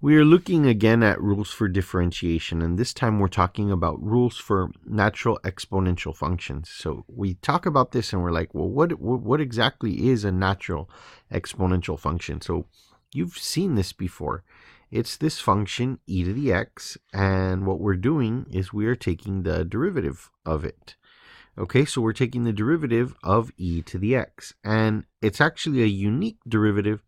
We are looking again at rules for differentiation, and this time we're talking about rules for natural exponential functions. So we talk about this and we're like, well, what exactly is a natural exponential function? So you've seen this before. It's this function e to the x, and what we're doing is we are taking the derivative of it. Okay, so we're taking the derivative of e to the x, and it's actually a unique derivative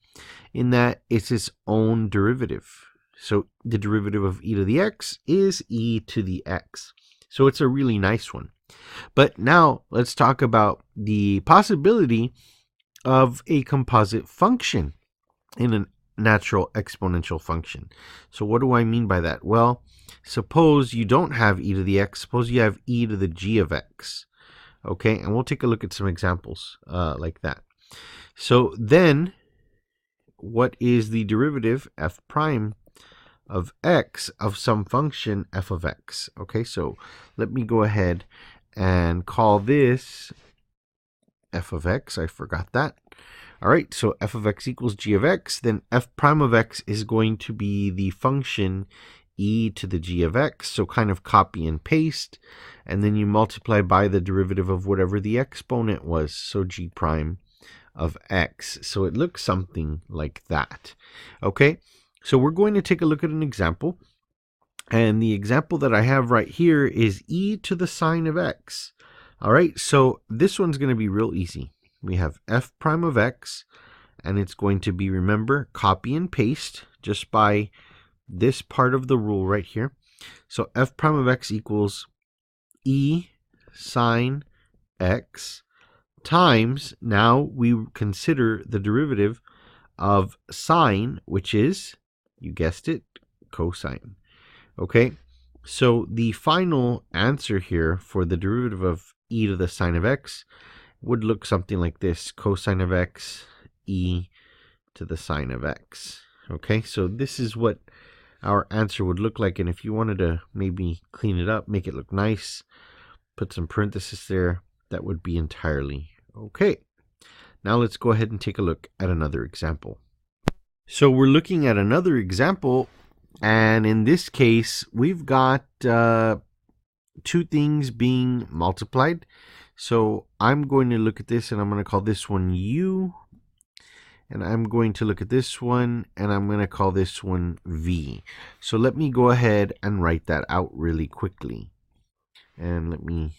in that it's its own derivative. So the derivative of e to the x is e to the x. So it's a really nice one. But now let's talk about the possibility of a composite function in a natural exponential function. So what do I mean by that? Well, suppose you don't have e to the x, suppose you have e to the g of x. Okay, and we'll take a look at some examples like that. So then, what is the derivative f prime of x of some function f of x? Okay, so let me go ahead and call this f of x. I forgot that. All right, so f of x equals g of x. Then f prime of x is going to be the function e to the g of x. So kind of copy and paste. And then you multiply by the derivative of whatever the exponent was. So g prime of x. So it looks something like that. Okay, so we're going to take a look at an example. And the example that I have right here is e to the sine of x. All right, so this one's going to be real easy. We have f prime of x, and it's going to be, remember, copy and paste just by this part of the rule right here. So f prime of x equals e sine x times, now we consider the derivative of sine, which is, you guessed it, cosine. Okay, so the final answer here for the derivative of e to the sine of x would look something like this: cosine of x e to the sine of x. Okay, so this is what our answer would look like, and if you wanted to maybe clean it up, make it look nice, put some parentheses there, that would be entirely okay. Now let's go ahead and take a look at another example. So we're looking at another example, and in this case, we've got two things being multiplied. So I'm going to look at this, and I'm going to call this one u, and I'm going to look at this one, and I'm going to call this one v. So let me go ahead and write that out really quickly. And let me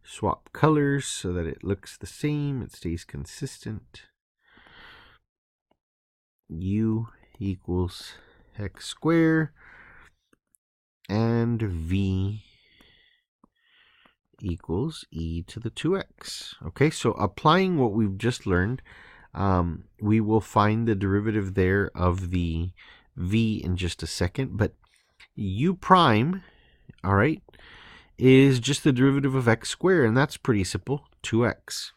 swap colors so that it looks the same, it stays consistent. U equals x squared, and v equals e to the 2x. Okay, so applying what we've just learned, we will find the derivative there of the v in just a second, but u prime, all right, is just the derivative of x squared, and that's pretty simple, 2x.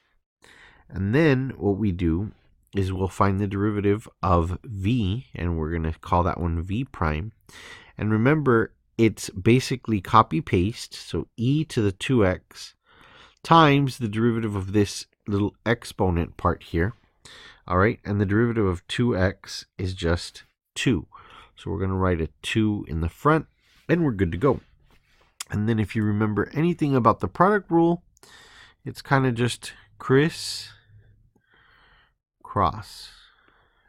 And then what we do is we'll find the derivative of v, and we're going to call that one v prime. And remember, it's basically copy-paste, so e to the 2x times the derivative of this little exponent part here. All right, and the derivative of 2x is just 2. So we're going to write a 2 in the front, and we're good to go. And then if you remember anything about the product rule, it's kind of just criss cross.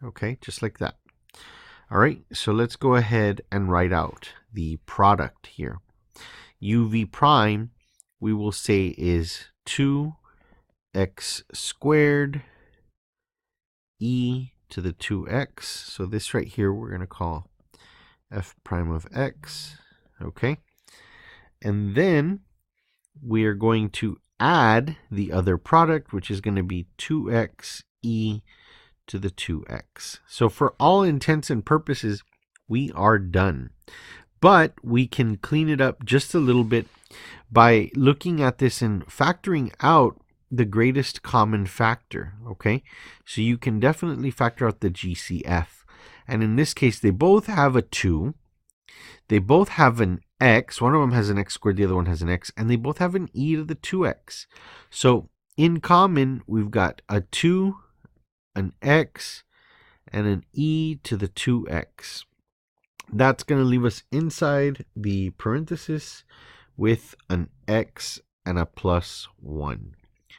Okay, just like that. All right, so let's go ahead and write out the product here. uv prime, we will say, is 2x squared e to the 2x. So this right here we're going to call f prime of x. Okay, and then we are going to add the other product, which is going to be 2x e to the 2x. So for all intents and purposes, we are done. But we can clean it up just a little bit by looking at this and factoring out the greatest common factor. Okay, so you can definitely factor out the GCF. And in this case, they both have a 2. They both have an x. One of them has an x squared, the other one has an x, and they both have an e to the 2x. So in common, we've got a 2, an x, and an e to the 2x. That's going to leave us inside the parenthesis with an x and a plus 1.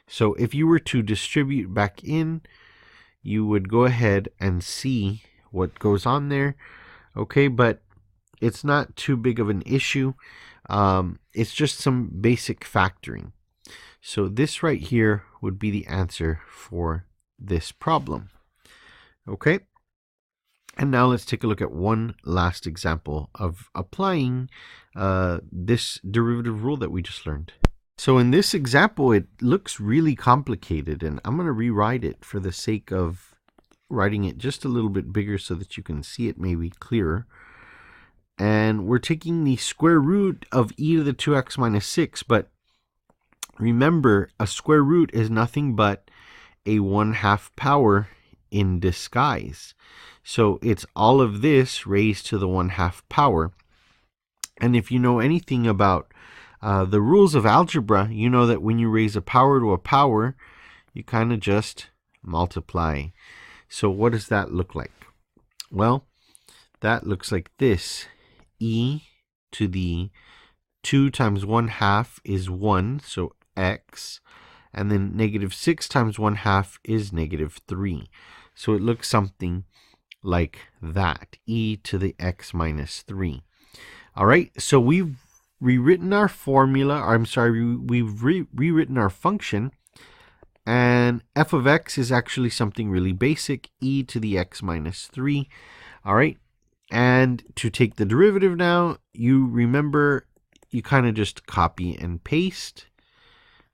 So if you were to distribute back in, you would go ahead and see what goes on there. Okay, but it's not too big of an issue. It's just some basic factoring. So this right here would be the answer for this problem. Okay. And now let's take a look at one last example of applying this derivative rule that we just learned. So in this example, it looks really complicated, and I'm going to rewrite it for the sake of writing it just a little bit bigger so that you can see it maybe clearer. And we're taking the square root of e to the 2x minus 6, but remember, a square root is nothing but a 1/2 power in disguise. So it's all of this raised to the 1/2 power. And if you know anything about the rules of algebra, you know that when you raise a power to a power, you kind of just multiply. So what does that look like? Well, that looks like this. E to the 2 times 1/2 is 1, so x. And then -6 times 1/2 is -3. So it looks something like that, e to the x minus 3. All right, so we've rewritten our formula, we've rewritten our function, and f of x is actually something really basic, e to the x minus 3. All right, and to take the derivative now, you remember, you kind of just copy and paste,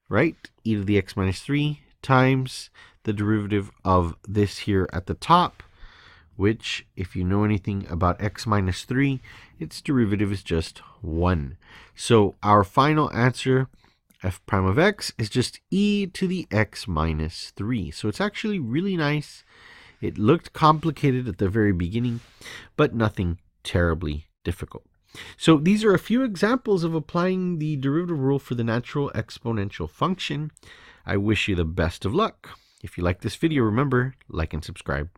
right? E to the x minus 3 times the derivative of this here at the top, which, if you know anything about x minus 3, its derivative is just 1. So our final answer, f prime of x, is just e to the x minus 3. So it's actually really nice. It looked complicated at the very beginning, but nothing terribly difficult. So these are a few examples of applying the derivative rule for the natural exponential function. I wish you the best of luck. If you like this video, remember, like and subscribe.